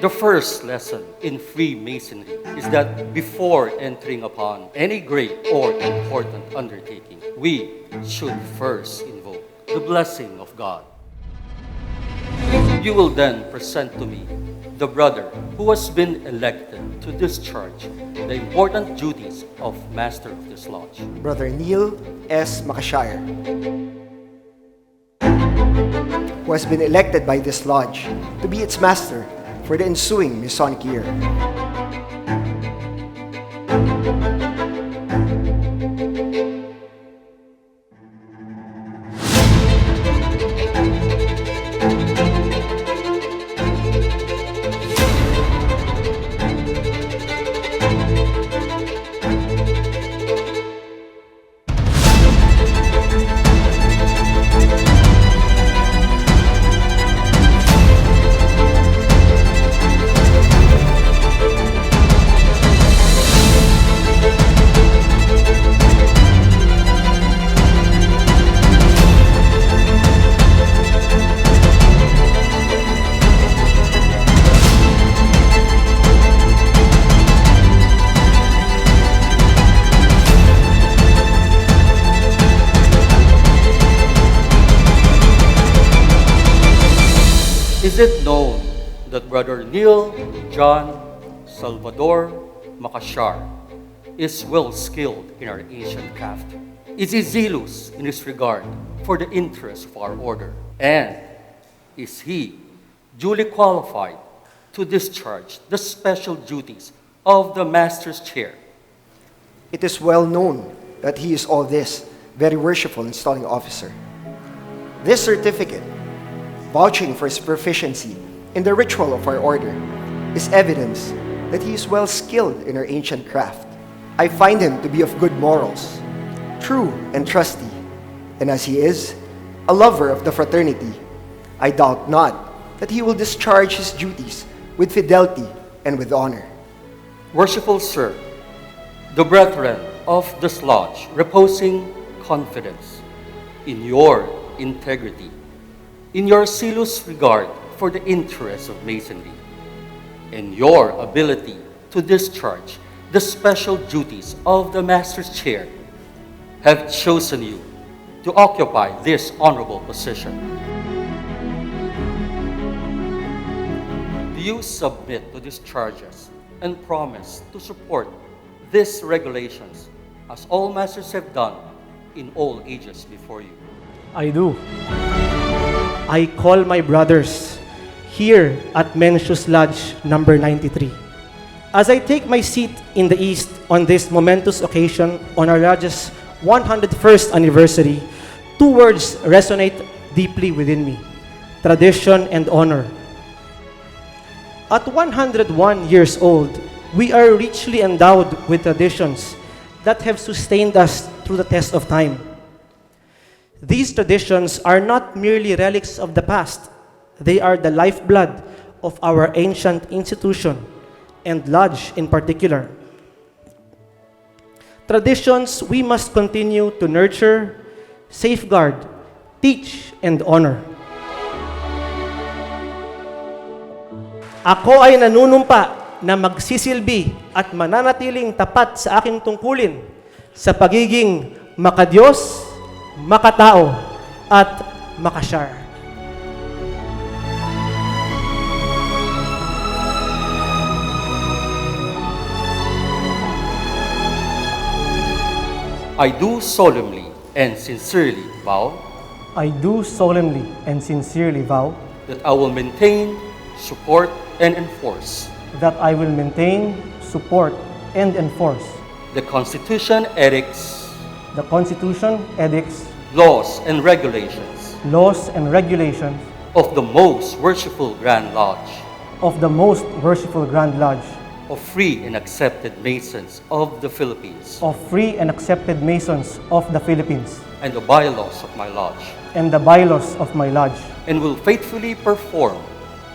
The first lesson in Freemasonry is that before entering upon any great or important undertaking, we should first invoke the blessing of God. You will then present to me the brother who has been elected to discharge the important duties of Master of this Lodge. Brother Neil S. Makasiar, who has been elected by this lodge to be its master for the ensuing Masonic year. Is it known that Brother Neil John Salvador Makasiar is well skilled in our ancient craft? Is he zealous in his regard for the interests of our order? And is he duly qualified to discharge the special duties of the Master's Chair? It is well known that he is all this, very worshipful installing officer. This certificate, vouching for his proficiency in the ritual of our order, is evidence that he is well skilled in our ancient craft. I find him to be of good morals, true and trusty, and as he is a lover of the fraternity, I doubt not that he will discharge his duties with fidelity and with honor. Worshipful Sir, the brethren of this lodge reposing confidence in your integrity, in your zealous regard for the interests of Masonry, and your ability to discharge the special duties of the Master's Chair, have chosen you to occupy this honorable position. Do you submit to these charges and promise to support these regulations as all masters have done in all ages before you? I do. I call my brothers here at Mencius Lodge number 93. As I take my seat in the East on this momentous occasion on our Lodge's 101st anniversary, two words resonate deeply within me: tradition and honor. At 101 years old, we are richly endowed with traditions that have sustained us through the test of time. These traditions are not merely relics of the past. They are the lifeblood of our ancient institution, and lodge in particular. Traditions we must continue to nurture, safeguard, teach, and honor. Ako ay nanunumpa na magsisilbi at mananatiling tapat sa aking tungkulin sa pagiging makadiyos, makatao, at makasyar. I do solemnly and sincerely vow I do solemnly and sincerely vow that I will maintain, support, and enforce that I will maintain, support, and enforce the Constitution, edicts, the Constitution, edicts, laws, and regulations laws, and regulations of the most worshipful Grand Lodge of the most worshipful Grand Lodge of free and accepted Masons of the Philippines, of free and accepted Masons of the Philippines, and the bylaws of my lodge, and the bylaws of my lodge, and will faithfully perform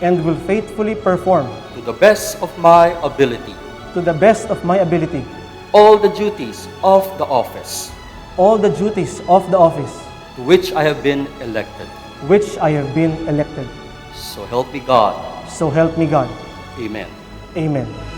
and will faithfully perform to the best of my ability to the best of my ability all the duties of the office all the duties of the office to which I have been elected. which I have been elected. So help me God. So help me God. Amen. Amen.